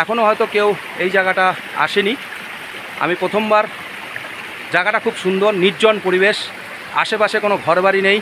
এখনও হয়তো কেউ এই জায়গাটা আসেনি। আমি প্রথমবার। জায়গাটা খুব সুন্দর, নির্জন পরিবেশ, আশেপাশে কোনো ঘরবাড়ি নেই।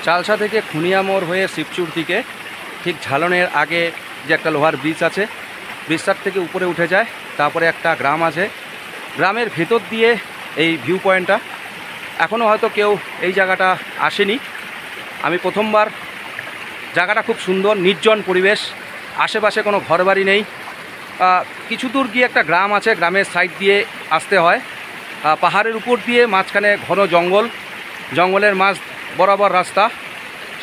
চালসা থেকে খুনিয়া মোড় হয়ে শিবচুর দিকে ঠিক ঝালনের আগে যে একটা লোহার ব্রিজ আছে, ব্রিজটার থেকে উপরে উঠে যায়, তারপরে একটা গ্রাম আছে, গ্রামের ভেতর দিয়ে এই ভিউ পয়েন্টটা। এখনও হয়তো কেউ এই জায়গাটা আসেনি, আমি প্রথমবার। জায়গাটা খুব সুন্দর, নির্জন পরিবেশ, আশেপাশে কোনো ঘরবাড়ি নেই। কিছু দূর গিয়ে একটা গ্রাম আছে, গ্রামের সাইড দিয়ে আসতে হয়, পাহাড়ের উপর দিয়ে, মাঝখানে ঘন জঙ্গল, জঙ্গলের মাঝ বরাবর রাস্তা,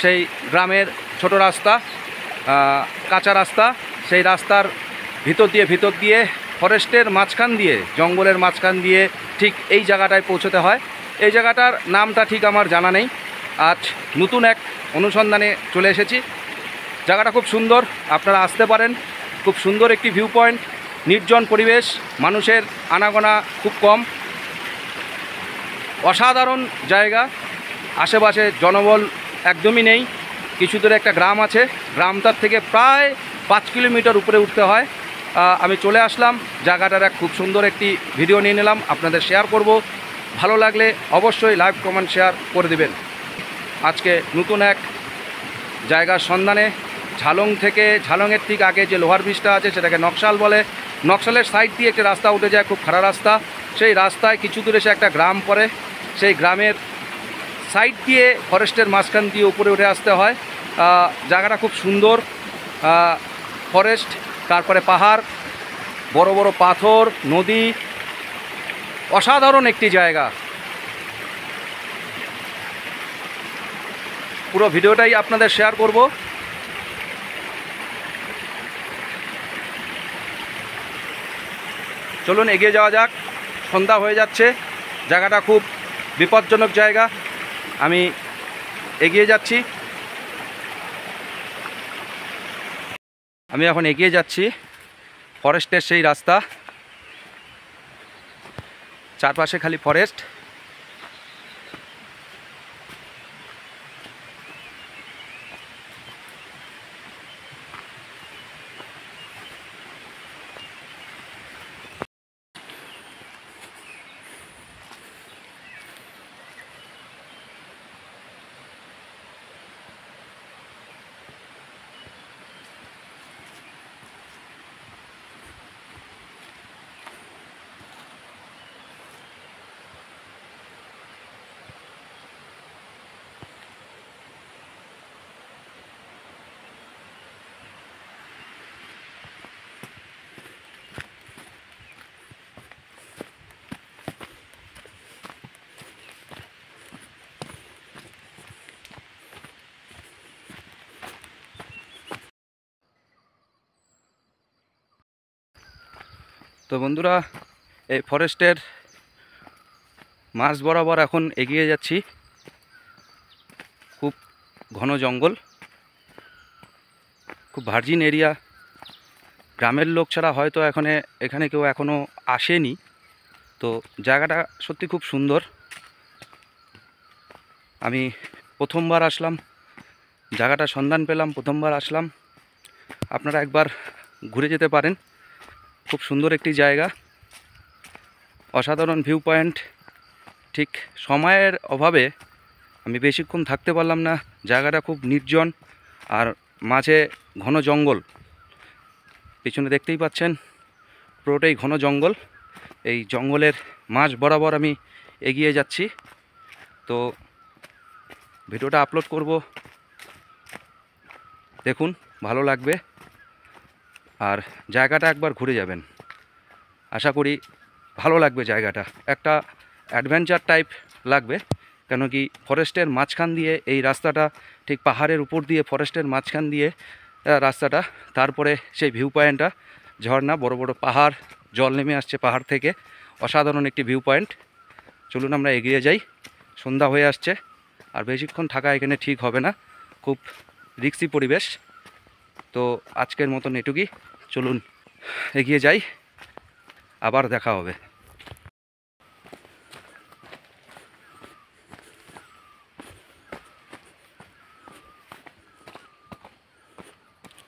সেই গ্রামের ছোট রাস্তা, কাঁচা রাস্তা, সেই রাস্তার ভিতর দিয়ে ফরেস্টের মাঝখান দিয়ে, জঙ্গলের মাঝখান দিয়ে ঠিক এই জায়গাটায় পৌঁছতে হয়। এই জায়গাটার নামটা ঠিক আমার জানা নেই, আজ নতুন এক অনুসন্ধানে চলে এসেছি। জায়গাটা খুব সুন্দর, আপনারা আসতে পারেন। খুব সুন্দর একটি ভিউ পয়েন্ট, নির্জন পরিবেশ, মানুষের আনাগোনা খুব কম, অসাধারণ জায়গা। আশেপাশে জনবল একদমই নেই। কিছু দূরে একটা গ্রাম আছে, গ্রামটার থেকে প্রায় 5 কিলোমিটার উপরে উঠতে হয়। আমি চলে আসলাম, জায়গাটার এক খুব সুন্দর একটি ভিডিও নিয়ে নিলাম, আপনাদের শেয়ার করব। ভালো লাগলে অবশ্যই লাইক, কমেন্ট, শেয়ার করে দেবেন। আজকে নতুন এক জায়গার সন্ধানে, ঝালংয়ের ঠিক আগে যে লোহার ব্রিজটা আছে সেটাকে নকশাল বলে। নকশালের সাইড দিয়ে একটি রাস্তা উঠে যায়, খুব খারাপ রাস্তা। সেই রাস্তায় কিছু দূরে এসে একটা গ্রাম পড়ে, সেই গ্রামের সাইড দিয়ে ফরেস্টের মাঝখান দিয়ে উপরে উঠে আসতে হয়। জায়গাটা খুব সুন্দর, ফরেস্ট, তারপরে পাহাড়, বড় বড় পাথর, নদী, অসাধারণ একটি জায়গা। পুরো ভিডিওটাই আপনাদের শেয়ার করব। চলুন এগিয়ে যাওয়া যাক। সন্ধ্যা হয়ে যাচ্ছে, জায়গাটা খুব বিপজ্জনক জায়গা। আমি এগিয়ে যাচ্ছি, ফরেস্টের সেই রাস্তা, চারপাশে খালি ফরেস্ট। তো বন্ধুরা, এই ফরেস্টের মাঝ বরাবর এখন এগিয়ে যাচ্ছি। খুব ঘন জঙ্গল, খুব ভার্জিন এরিয়া। গ্রামের লোক ছাড়া হয়তো এখানে কেউ এখনও আসেনি। তো জায়গাটা সত্যি খুব সুন্দর। আমি প্রথমবার আসলাম, জায়গাটা সন্ধান পেলাম, প্রথমবার আসলাম। আপনারা একবার ঘুরে যেতে পারেন, খুব সুন্দর একটি জায়গা, অসাধারণ ভিউ পয়েন্ট। ঠিক সময়ের অভাবে আমি বেশিক্ষণ থাকতে পারলাম না। জায়গাটা খুব নির্জন, আর মাঝে ঘন জঙ্গল। পিছনে দেখতেই পাচ্ছেন পুরোটাই ঘন জঙ্গল। এই জঙ্গলের মাঝ বরাবর আমি এগিয়ে যাচ্ছি। তো ভিডিওটা আপলোড করব, দেখুন, ভালো লাগবে। আর জায়গাটা একবার ঘুরে যাবেন, আশা করি ভালো লাগবে। জায়গাটা একটা অ্যাডভেঞ্চার টাইপ লাগবে, কেন কি ফরেস্টের মাঝখান দিয়ে এই রাস্তাটা, ঠিক পাহাড়ের উপর দিয়ে ফরেস্টের মাঝখান দিয়ে রাস্তাটা, তারপরে সেই ভিউ পয়েন্টটা, ঝর্ণা, বড় বড় পাহাড়, জল নেমে আসছে পাহাড় থেকে, অসাধারণ একটি ভিউ পয়েন্ট। চলুন আমরা এগিয়ে যাই, সন্ধ্যা হয়ে আসছে, আর বেশিক্ষণ থাকা এখানে ঠিক হবে না, খুব রিস্কি পরিবেশ। তো আজকের মতন এটুকুই, চলুন এগিয়ে যাই, আবার দেখা হবে।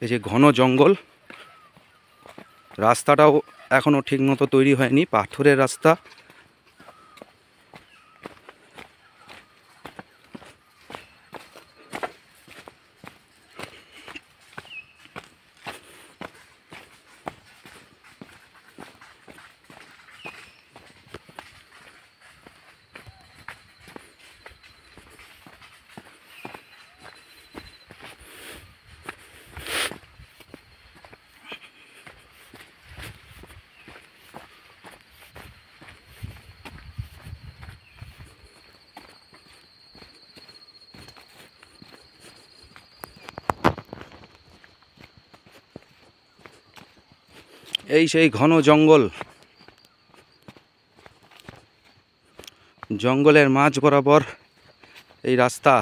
এই যে ঘন জঙ্গল, রাস্তাটাও এখনও ঠিকমতো তৈরি হয়নি, পাথরের রাস্তা। এই সেই ঘন জঙ্গল, জঙ্গলের মাঝ বরাবর এই রাস্তা।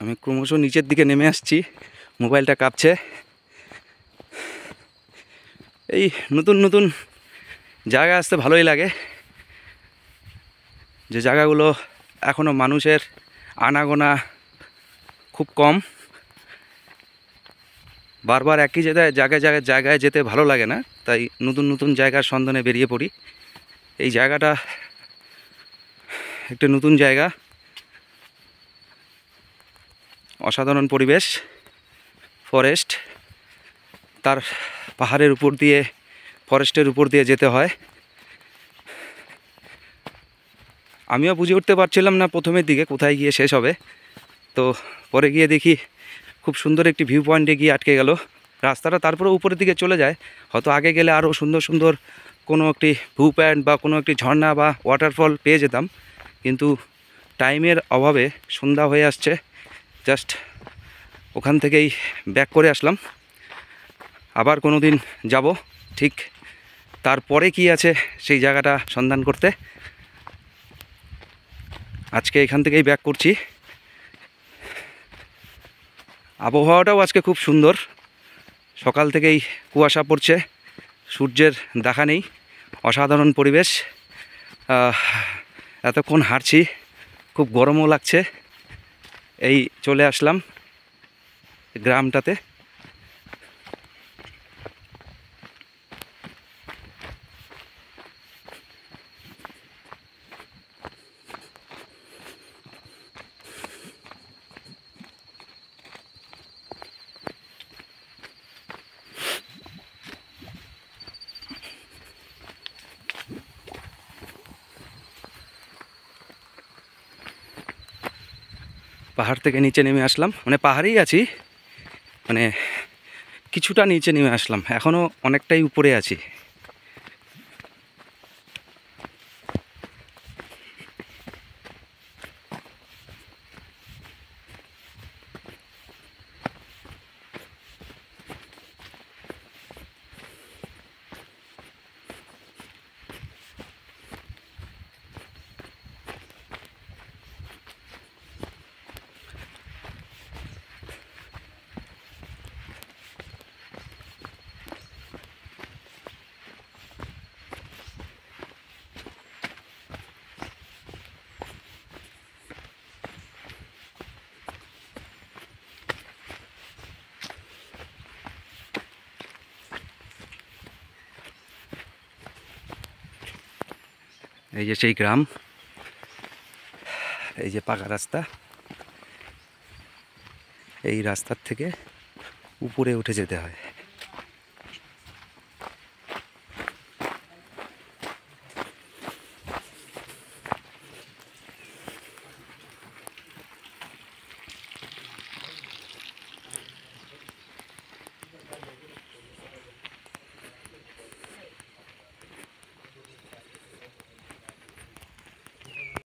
আমি ক্রমশ নিচের দিকে নেমে আসছি, মোবাইলটা কাঁপছে। এই নতুন নতুন জায়গা আসতে ভালোই লাগে, যে জায়গাগুলো এখনও মানুষের আনাগোনা খুব কম। বারবার একই জায়গায় যেতে ভালো লাগে না, তাই নতুন নতুন জায়গার সন্ধানে বেরিয়ে পড়ি। এই জায়গাটা একটা নতুন জায়গা, অসাধারণ পরিবেশ, ফরেস্ট, তার পাহাড়ের উপর দিয়ে, ফরেস্টের উপর দিয়ে যেতে হয়। আমিও বুঝে উঠতে পারছিলাম না প্রথমের দিকে কোথায় গিয়ে শেষ হবে, তো পরে গিয়ে দেখি খুব সুন্দর একটি ভিউ পয়েন্টে গিয়ে আটকে গেল। রাস্তাটা তারপরে উপরের দিকে চলে যায়, হয়তো আগে গেলে আরও সুন্দর সুন্দর কোনো একটি ভিউ পয়েন্ট বা কোনো একটি ঝর্ণা বা ওয়াটারফল পেয়ে যেতাম, কিন্তু টাইমের অভাবে সন্ধ্যা হয়ে আসছে। জাস্ট ওখান থেকেই ব্যাক করে আসলাম। আবার কোনো দিন যাব, ঠিক তারপরে কি আছে সেই জায়গাটা সন্ধান করতে। আজকে এখান থেকেই ব্যাক করছি। আবহাওয়াটাও আজকে খুব সুন্দর, সকাল থেকেই কুয়াশা পড়ছে, সূর্যের দেখা নেই, অসাধারণ পরিবেশ। এতক্ষণ হাঁটছি, খুব গরমও লাগছে। এই চলে আসলাম গ্রামটাতে। পাহাড় থেকে নিচে নেমে আসলাম, মানে পাহাড়েই আছি, মানে কিছুটা নিচে নেমে আসলাম, এখনও অনেকটাই উপরে আছি। এই যে সেই গ্রাম, এই যে পাকা রাস্তা, এই রাস্তার থেকে উপরে উঠে যেতে হয়।